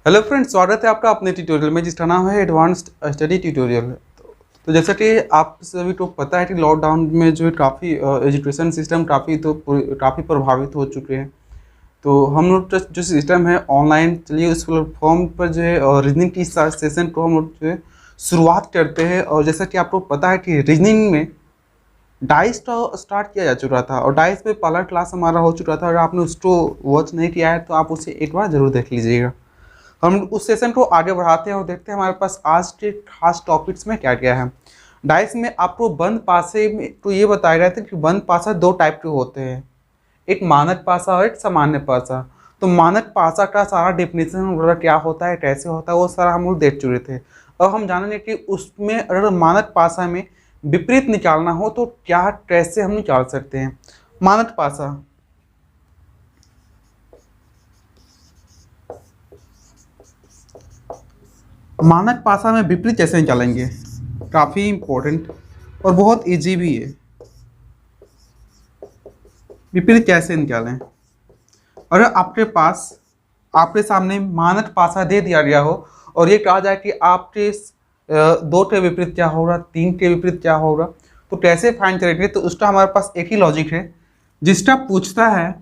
Hello friends, स्वागत है आपका अपने ट्यूटोरियल में जिसका नाम है एडवांस्ड स्टडी ट्यूटोरियल। तो जैसा कि आप सभी को पता है कि लॉकडाउन में जो है काफ़ी एजुकेशन सिस्टम काफ़ी प्रभावित हो चुके हैं। तो हम लोग का जो सिस्टम है ऑनलाइन, चलिए उस प्लेटफॉर्म पर जो है रीजनिंग की सेशन को हम लोग जो है शुरुआत करते हैं। और जैसा कि आपको पता है कि रीजनिंग में डाइस का स्टार्ट किया जा चुका था और डाइस में पहला क्लास हमारा हो चुका था। अगर आपने उसको वॉच नहीं किया है तो आप उसे एक बार ज़रूर देख लीजिएगा। हम उस सेशन को आगे बढ़ाते हैं और देखते हैं हमारे पास आज के खास टॉपिक्स में क्या क्या है। डाइस में आपको बंद पासे में तो ये बताया गया था कि बंद पासा दो टाइप के होते हैं, एक मानक पासा और एक सामान्य पासा। तो मानक पासा का सारा डिफिनेशन वगैरह क्या होता है, कैसे होता है, वो सारा हम लोग देख चुके थे। और हम जानेंगे कि उसमें अगर मानक पासा में विपरीत निकालना हो तो क्या कैसे हम निकाल सकते हैं। मानक पासा, मानक पासा में विपरीत कैसे निकालेंगे, काफ़ी इम्पोर्टेंट और बहुत इजी भी है। विपरीत कैसे निकालें? अगर आपके सामने मानक पासा दे दिया गया हो और ये कहा जाए कि आपके दो के विपरीत क्या होगा, तीन के विपरीत क्या होगा, तो कैसे फाइंड करेंगे? तो उसका हमारे पास एक ही लॉजिक है, जिसका पूछता है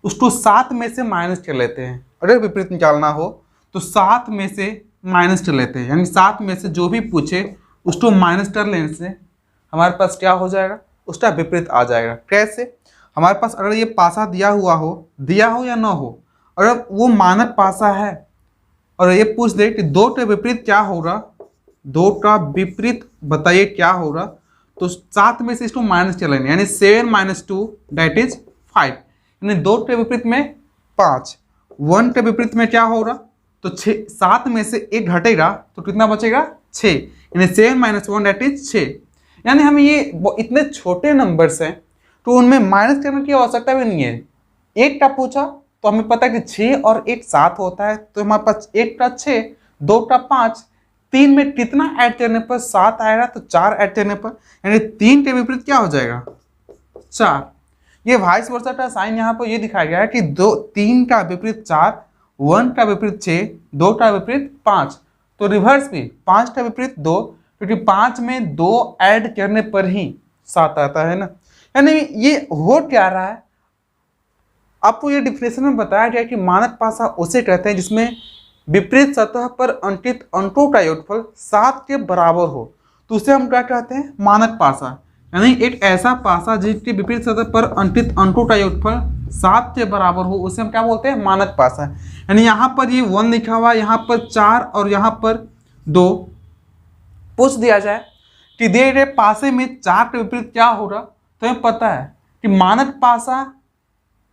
उसको 7 में से माइनस कर लेते हैं। अगर विपरीत निकालना हो तो 7 में से माइनस कर लेते हैं, यानी 7 में से जो भी पूछे उसको माइनस कर लेने से हमारे पास क्या हो जाएगा, उसका विपरीत आ जाएगा। कैसे? हमारे पास अगर ये पासा दिया हो या ना हो, अगर वो मानक पासा है और ये पूछ दे कि दो का विपरीत क्या होगा, दो का विपरीत बताइए क्या होगा, तो 7 में से इसको माइनस कर लेंगे, यानी 7 - 2 दैट इज 5। यानी 2 के विपरीत में 5, 1 के विपरीत में क्या होगा, तो 7 में से 1 घटेगा तो कितना बचेगा, 6। यानी 7 - 1 दैट इज 6। यानी हमें ये इतने छोटे नंबर्स हैं तो उनमें माइनस करने की आवश्यकता भी नहीं है। 1 का पूछा तो हमें पता है कि 6 और 1 7 होता है, तो हमारे पास 1 का 6, 2 का 5, 3 में कितना ऐड करने पर 7 आएगा, तो 4 ऐड करने पर, यानी 3 के विपरीत क्या हो जाएगा, 4। ये वाइस वर्सा का साइन यहाँ पर ये दिखाया गया है कि 3 का विपरीत 4, 1 का विपरीत 6, 2 का विपरीत 5। तो रिवर्स भी 5 का विपरीत 2, क्योंकि 5 में 2 ऐड करने पर ही 7 आता है ना। यानी ये हो क्या रहा है, आपको ये डिफिनेशन में बताया गया कि मानक पासा उसे कहते हैं जिसमें विपरीत सतह पर अंकित अंकों का योगफल 7 के बराबर हो, तो उसे हम क्या कहते हैं, मानक पासा। यानी एक ऐसा पासा जिसकी विपरीत सतह पर अंकित अंकों का योगफल 7 के बराबर हो, उसे हम क्या बोलते हैं, मानक पासा। यानी यहाँ पर ये 1 लिखा हुआ, यहाँ पर 4 और यहाँ पर 2। पूछ दिया जाए कि दिए गए पासे में 4 के विपरीत क्या होगा, तो हमें पता है कि मानक पासा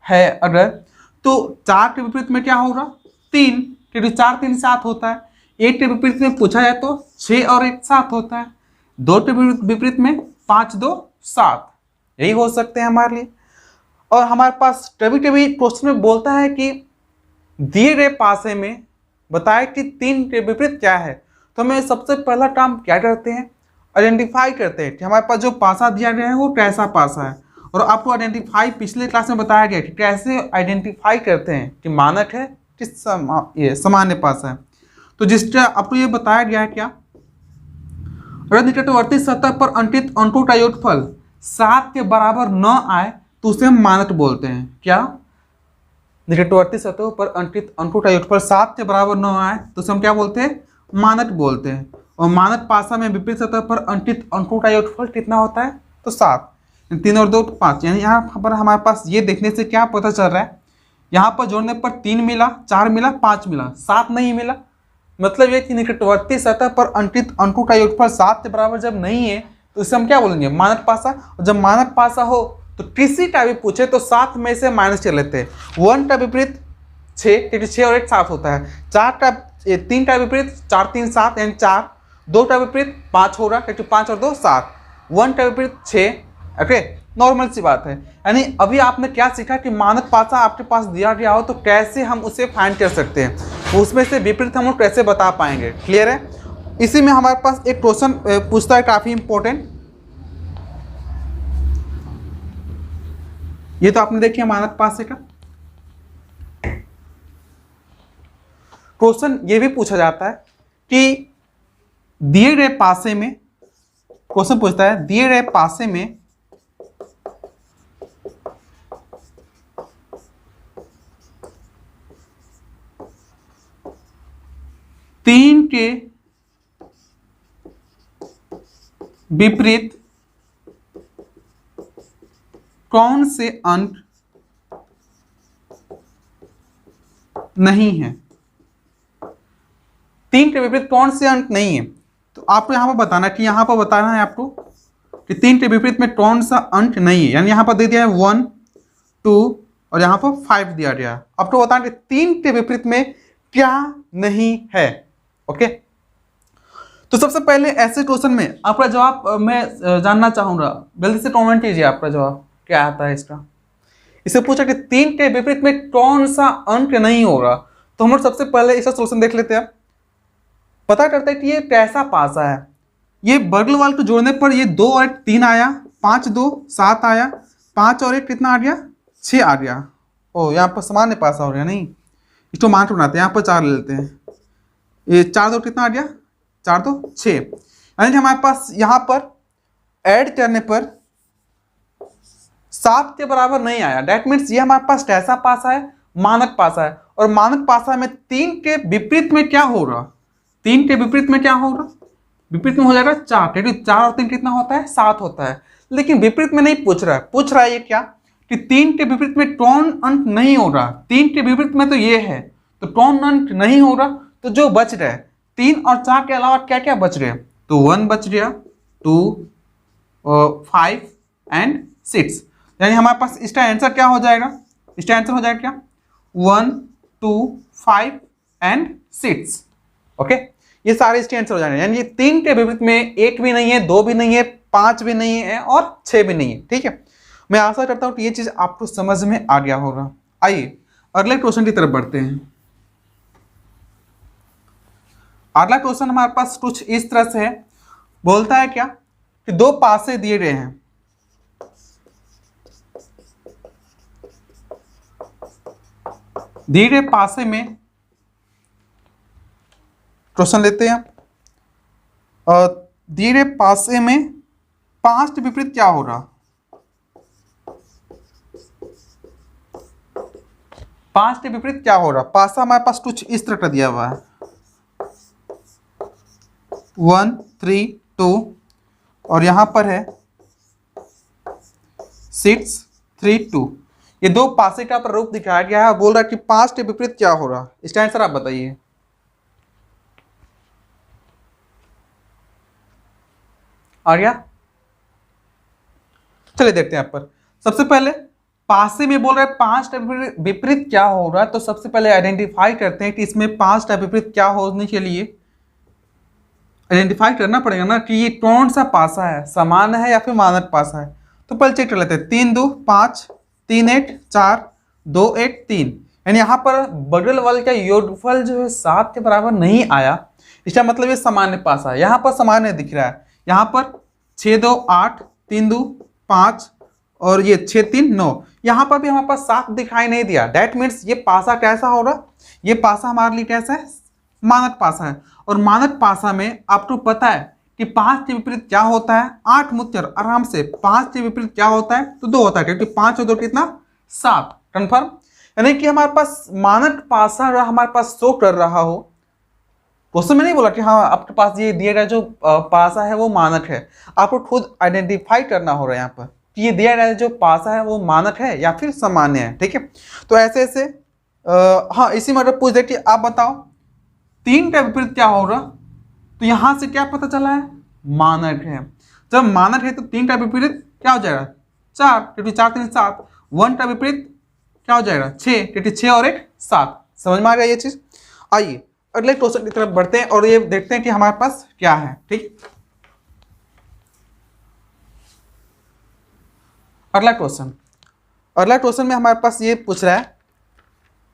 है अगर, तो 4 के विपरीत में क्या होगा, 3, क्योंकि 4 3 7 होता है। 1 के विपरीत में पूछा जाए तो 6 और 1 7 होता है। 2 के विपरीत में 5 2 7, यही हो सकते हैं हमारे लिए। और हमारे पास कभी कभी क्वेश्चन में बोलता है कि दिए गए पासे में बताए कि 3 के विपरीत क्या है, तो हमें सबसे पहला काम क्या करते हैं, आइडेंटिफाई करते हैं कि हमारे पास जो पासा दिया गया है वो कैसा पासा है। और आपको आइडेंटिफाई पिछले क्लास में बताया गया कि कैसे आइडेंटिफाई करते हैं कि मानक है कि ये सामान्य पासा है। तो जिसका आपको ये बताया गया है क्या, अगर निकटवर्ती सतह पर अंकित अंकों का योगफल 7 के बराबर न आए तो उसे हम मानक बोलते हैं। क्या? निकटवर्ती सतह पर अंकित अंकों का योगफल 7 के बराबर न आए तो उसे हम क्या बोलते हैं, मानक बोलते हैं। और मानक पासा में विपरीत सतह पर अंकित अंकों का योगफल कितना होता है, तो 7। 3 और 2 5। यानी यहाँ पर हमारे पास ये देखने से क्या पता चल रहा है, यहाँ पर जोड़ने पर 3 मिला, 4 मिला, 5 मिला, 7 नहीं मिला। मतलब ये कि निकटवर्ती सतह पर अंकित अंकों का योगफल 7 के बराबर जब नहीं है तो इसे हम क्या बोलेंगे, मानक पासा। और जब मानक पासा हो तो किसी का भी पूछे तो 7 में से माइनस कर लेते हैं। 1 का विपरीत 6, क्योंकि 6 और 1 7 होता है। 3 का विपरीत 4 3 7 यानी 4। 2 का विपरीत 5 होगा, क्योंकि 5 और 2 7। 1 का विपरीत 6। ओके, नॉर्मल सी बात है। यानी अभी आपने क्या सीखा कि मानक पासा आपके पास दिया गया हो तो कैसे हम उसे फाइंड कर सकते हैं, उसमें से विपरीत हम लोग कैसे बता पाएंगे। क्लियर है? इसी में हमारे पास एक क्वेश्चन पूछता है काफी इंपॉर्टेंट। ये तो आपने देखिए मानक पासे का क्वेश्चन ये भी पूछा जाता है कि दिए गए पासे में, क्वेश्चन पूछता है दिए गए पासे में तीन के विपरीत कौन से अंक नहीं है। तीन के विपरीत कौन से अंक नहीं है, तो आपको यहां पर बताना कि यहां पर बताना है आपको कि तीन के विपरीत में कौन सा अंक नहीं है। यानी यहां पर दे दिया है 1 2 और यहां पर 5 दिया गया। आपको बताना कि तीन के विपरीत में क्या नहीं है। ओके, तो सबसे पहले ऐसे क्वेश्चन में आपका जवाब मैं जानना चाहूंगा, जल्दी से कमेंट कीजिए आपका जवाब क्या आता है इसका। इसे पूछा कि तीन के विपरीत में कौन सा अंक नहीं होगा, तो हम लोग सबसे पहले इसका सोल्यूशन देख लेते हैं। पता करते हैं कि ये कैसा पासा है। ये बगल वाल को जोड़ने पर ये 2 और 3 आया, 5 2 7 आया, 5 और 1 कितना आ गया 6 आ गया। ओ यहाँ पर सामान्य पासा हो गया, नहीं इसको मान के बनाते हैं, यहाँ पर 4 ले लेते हैं। ये 4 2 कितना आ गया 4 2 6, यानी हमारे पास यहाँ पर ऐड करने पर 7 के बराबर नहीं आया। दैट मीन्स ये हमारे पास कैसा पासा है, मानक पासा है। और मानक पासा में 3 के विपरीत में क्या होगा, 3 के विपरीत में क्या होगा, विपरीत में हो जाएगा 4, क्योंकि 4 और 3 कितना होता है 7 होता है। लेकिन विपरीत में नहीं पूछ रहा है, पूछ रहा है ये क्या कि 3 के विपरीत में कौन अंक नहीं होगा। 3 के विपरीत में तो ये है, तो कौन अंक नहीं होगा, तो जो बच रहा है 3 और 4 के अलावा क्या क्या बच रहे हैं, तो 1 बच गया, 2 5 एंड 6। यानी हमारे पास इसका आंसर क्या हो जाएगा, इसका आंसर हो जाएगा क्या 1 2 5 एंड 6। ओके, ये सारे इसके आंसर हो जाएंगे। यानी ये 3 के विपरीत में 1 भी नहीं है, 2 भी नहीं है, 5 भी नहीं है और 6 भी नहीं है। ठीक है, मैं आशा करता हूं कि ये चीज आपको समझ में आ गया होगा। आइए अगले क्वेश्चन की तरफ बढ़ते हैं। अगला क्वेश्चन हमारे पास कुछ इस तरह से है, बोलता है क्या कि 2 पासे दिए गए हैं, दिए गए पासे में क्वेश्चन लेते हैं, और दिए गए पासे में 5 के विपरीत क्या होगा। 5 के विपरीत क्या होगा, पासा हमारे पास कुछ इस तरह का दिया हुआ है 1 3 2 और यहां पर है 6 3 2। ये 2 पासे का प्रारूप दिखाया गया है। बोल रहा है कि 5 के विपरीत क्या होगा, इसका आंसर आप बताइए। आ गया, चलिए देखते हैं यहाँ पर। सबसे पहले पासे में बोल रहे हैं 5 का विपरीत क्या होगा, तो सबसे पहले आइडेंटिफाई करते हैं कि इसमें 5 का विपरीत क्या होने के लिए आइडेंटिफाई करना पड़ेगा ना कि ये कौन सा पासा है, समान है या फिर मानक पासा है। तो पहले चेक कर लेते हैं, 3 2 5 3 1 4 2 1 3। यानी यहाँ पर बगल वाले का योगफल जो है 7 के बराबर नहीं आया, इसका मतलब ये सामान्य पासा है। यहाँ पर सामान्य दिख रहा है, यहाँ पर 6 2 8 3 2 5 और ये 6 3 9, यहाँ पर भी हमारे पास 7 दिखाई नहीं दिया। दैट मीन्स ये पासा कैसा होगा, ये पासा हमारे लिए कैसा है, मानक पासा है। और मानक पासा में आपको पता है कि 5 के विपरीत क्या होता है, 8 मुत्तर आराम से 5 के विपरीत क्या होता है, तो 2 होता है, क्योंकि 5 और 2 कितना 7। कन्फर्म, यानी कि हमारे पास मानक पासा हमारे पास शो कर रहा हो। क्वेश्चन में नहीं बोला कि हाँ आपके पास ये दिया गया जो पासा है वो मानक है, आपको खुद आइडेंटिफाई करना हो रहा है यहाँ पर कि ये दिया गया जो पासा है वो मानक है या फिर सामान्य है। ठीक है, तो ऐसे ऐसे हाँ इसी मतलब पूछ दे कि आप बताओ 3 का विपरीत क्या होगा, तो यहां से क्या पता चला है, मानक है। जब मानक है तो 3 का विपरीत क्या हो जाएगा 4, क्योंकि 4 3 7। 1 का विपरीत क्या हो जाएगा 6, क्योंकि 6 और 1 7। समझ में आ गया ये चीज। आइए अगले क्वेश्चन की तरफ बढ़ते हैं और ये देखते हैं कि हमारे पास क्या है। ठीक, अगला क्वेश्चन में हमारे पास ये पूछ रहा है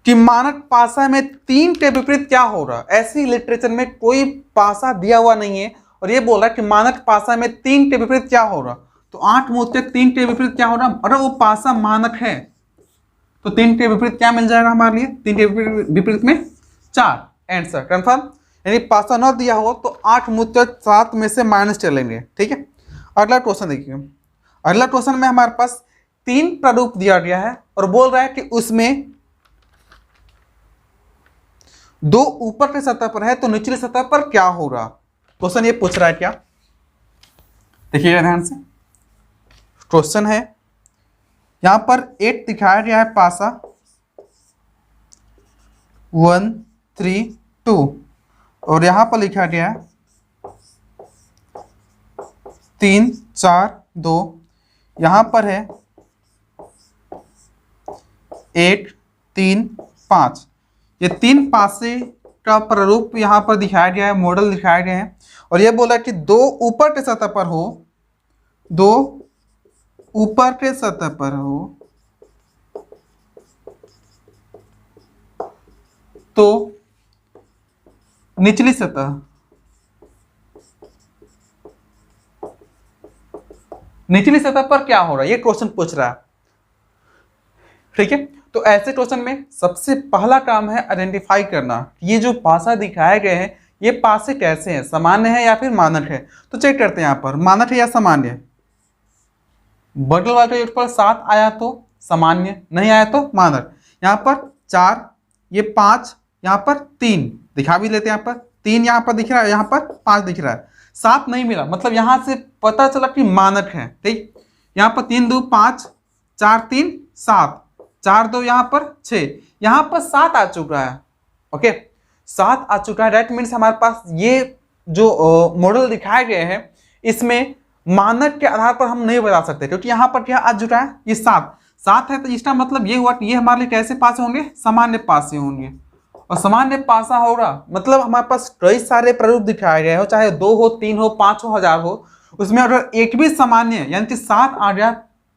कि मानक पासा में 3 के विपरीत क्या हो रहा है। ऐसी लिटरेचर में कोई पासा दिया हुआ नहीं है और ये बोल रहा है कि मानक पासा में 3 के विपरीत क्या हो रहा, तो 8 मुत्तर 3 के विपरीत क्या हो रहा, अगर वो पासा मानक है तो 3 के विपरीत क्या मिल जाएगा हमारे लिए, 3 के विपरीत में 4, आंसर कंफर्म। यानी पासा न दिया हो तो 8 मुझ 7 में से माइनस चलेंगे, ठीक है। अगला क्वेश्चन देखिए, अगला क्वेश्चन में हमारे पास 3 प्रारूप दिया गया है और बोल रहा है कि उसमें 2 ऊपर की सतह पर है तो निचली सतह पर क्या होगा। क्वेश्चन ये पूछ रहा है क्या, देखिएगा ध्यान से। क्वेश्चन है यहां पर 8 दिखाया गया है पासा 1 3 2 और यहां पर लिखा गया है 3 4 2, यहां पर है 1 3 5। ये 3 पासे का प्रारूप यहां पर दिखाया गया है, मॉडल दिखाया गया है और ये बोला कि 2 ऊपर के सतह पर हो, 2 ऊपर के सतह पर हो तो निचली सतह, निचली सतह पर क्या हो रहा है ये क्वेश्चन पूछ रहा है, ठीक है। तो ऐसे क्वेश्चन में सबसे पहला काम है आइडेंटिफाई करना, ये जो पासा दिखाए गए हैं ये पासे कैसे हैं, सामान्य है या फिर मानक है। तो चेक करते हैं यहाँ पर मानक है या सामान्य। बगल वाले योगफल 7 आया तो सामान्य, नहीं आया तो मानक। यहाँ पर 4, ये 5, यहाँ पर 3 दिखा भी लेते हैं, यहाँ पर 3 यहाँ पर दिख रहा है, यहाँ पर 5 दिख रहा है, 7 नहीं मिला, मतलब यहाँ से पता चला कि मानक है, ठीक। यहाँ पर 3 2 5, 4 3 7, 4 2 यहाँ पर 6, यहाँ पर 7 आ चुका है, ओके 7 आ चुका है। दैट मीन्स हमारे पास ये जो मॉडल दिखाए गए हैं इसमें मानक के आधार पर हम नहीं बता सकते, क्योंकि यहाँ पर क्या आ चुका है, ये 7 है, तो इसका मतलब ये हुआ कि ये हमारे लिए कैसे पासे होंगे, सामान्य पासे होंगे। और सामान्य पासा होगा मतलब हमारे पास कई सारे प्रारूप दिखाए गए हो, चाहे 2 हो 3 हो 5 हो 1000 हो, उसमें अगर एक भी सामान्य यानी कि 7 आ गया,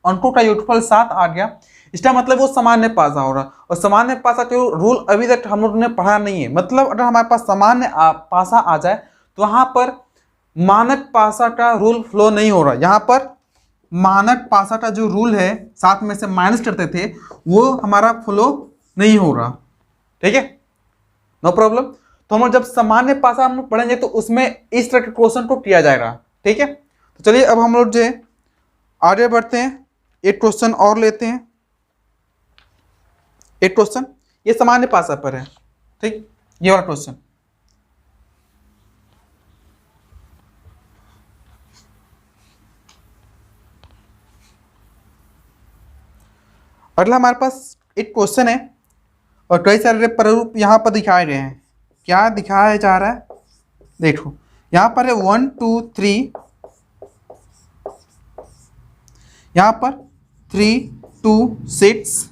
अंकों का योगफल 7 आ गया, इसका मतलब वो सामान्य पासा होगा। और सामान्य पासा के रूल अभी तक हम लोग ने पढ़ा नहीं है, मतलब अगर हमारे पास सामान्य पासा आ जाए तो वहां पर मानक पासा का रूल फ्लो नहीं हो रहा। यहाँ पर मानक पासा का जो रूल है 7 में से माइनस करते थे वो हमारा फ्लो नहीं हो रहा, ठीक है, नो प्रॉब्लम। तो हम जब सामान्य पासा हम पढ़ेंगे तो उसमें इस तरह के क्वेश्चन को किया जाएगा, ठीक है। तो चलिए अब हम लोग जो है आगे बढ़ते हैं, एक क्वेश्चन और लेते हैं। एक क्वेश्चन ये सामान्य पासा पर है, ठीक, ये वाला क्वेश्चन। अगला हमारे पास एक क्वेश्चन है और कई सारे प्रारूप यहाँ पर दिखाए गए हैं। क्या दिखाया जा रहा है, देखो यहाँ पर है 1 2 3, यहाँ पर 3 2 6,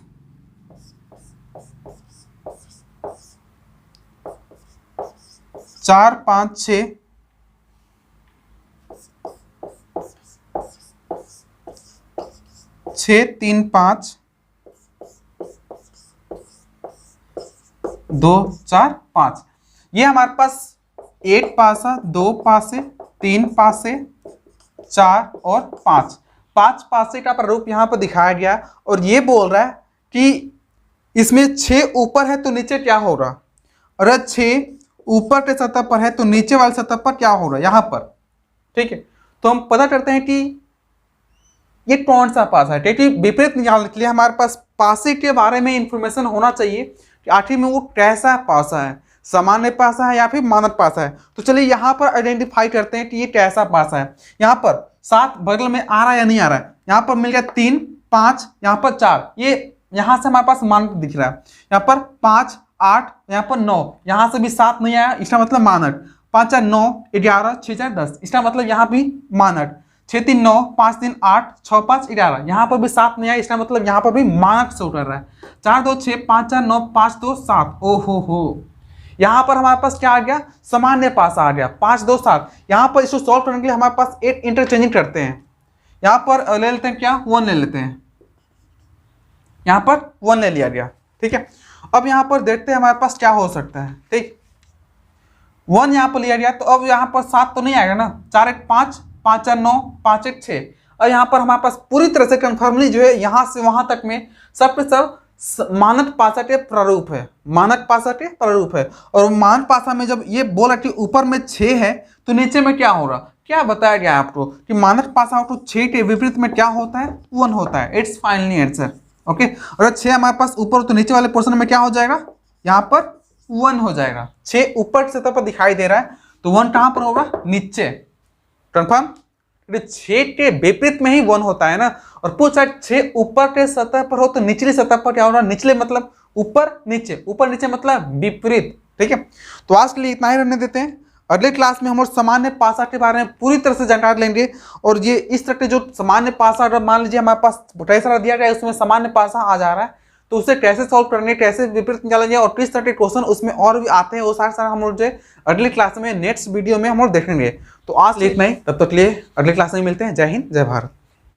4 5 6, 6 3 5, 2 4 5। ये हमारे पास 1 पासा, 2 पासे, 3 पासे, 4 और 5 पासे का प्रारूप यहाँ पर दिखाया गया और ये बोल रहा है कि इसमें 6 ऊपर है तो नीचे क्या होगा, अगर 6 ऊपर के सतह पर है तो नीचे वाली सतह पर क्या होगा यहाँ पर, ठीक है। तो हम पता करते हैं कि ये कौन सा पासा है, क्योंकि विपरीत निकालने के लिए हमारे पास पासे के बारे में इंफॉर्मेशन होना चाहिए कि आखिर में वो कैसा पासा है, सामान्य पासा है या फिर मानक पासा है। तो चलिए यहाँ पर आइडेंटिफाई करते हैं कि ये कैसा पासा है। यहाँ पर 7 बगल में आ रहा है या नहीं आ रहा है, यहाँ पर मिल गया 3 5, यहाँ पर 4, ये यहाँ से हमारे पास मानक दिख रहा है। यहाँ पर 5 8, यहाँ पर 9, यहाँ से भी 7 नहीं आया, इसका मतलब मानक। 5 4 9 11, 6 4 10, इसका मतलब यहाँ भी मानक। 6 3 9, 5 3 8, 6 5 11, यहाँ पर भी 7 नहीं आया, इसका मतलब यहाँ पर भी मानक से उतर रहा है। 4 2 6, 5 4 9, 5 2 7, ओहो यहाँ पर हमारे पास क्या आ गया, सामान्य पासा आ गया। 5 2 7, यहाँ पर इसको सॉल्व करने के लिए हमारे पास एक इंटरचेंजिंग करते हैं। यहाँ पर ले लेते हैं क्या, 1 ले लेते हैं, यहाँ पर 1 ले लिया गया, ठीक है। अब यहाँ पर देखते हैं हमारे पास क्या हो सकता है, ठीक। 1 यहाँ पर लिया गया तो अब यहाँ पर 7 तो नहीं आएगा ना, 4 1 5, 5 4 9, 5 1 6, और यहाँ पर हमारे पास पूरी तरह से कंफर्मली जो है यहाँ से वहां तक में सब के सब मानक पासा के प्रारूप है, मानक पासा के प्रारूप है। और मानक पासा में जब ये बोला कि ऊपर में 6 है तो नीचे में क्या हो रहा, क्या बताया गया आपको कि मानक पासा तो 6 के विपरीत में क्या होता है, 1 होता है। It's finally answer. ओके, और 6 हमारे पास ऊपर तो नीचे वाले पोर्शन में क्या हो जाएगा, यहाँ पर 1 हो जाएगा। 6 ऊपर सतह पर दिखाई दे रहा है तो 1 कहां पर होगा, नीचे। कंफर्म, 6 के विपरीत में ही 1 होता है ना। और पूछा 6 ऊपर के सतह पर हो तो निचली सतह पर क्या होगा, निचले मतलब ऊपर नीचे, ऊपर नीचे मतलब विपरीत। ठीक है, तो आज के लिए इतना ही रहने देते हैं। अगले क्लास में हम लोग सामान्य पासा के बारे में पूरी तरह से जानकारी लेंगे। और ये इस तरह के जो सामान्य पासा, अगर मान लीजिए हमारे पास कई सारा दिया गया है उसमें सामान्य पासा आ जा रहा है तो उसे कैसे सॉल्व करेंगे, कैसे विपरीत निकालेंगे और किस तरह के क्वेश्चन उसमें और भी आते हैं, वो सारा हम लोग जो अगली क्लास में नेक्स्ट वीडियो में हम लोग देखेंगे। तो आज इतना ही, तब तक के लिए अगली क्लास में मिलते हैं। जय हिंद, जय भारत।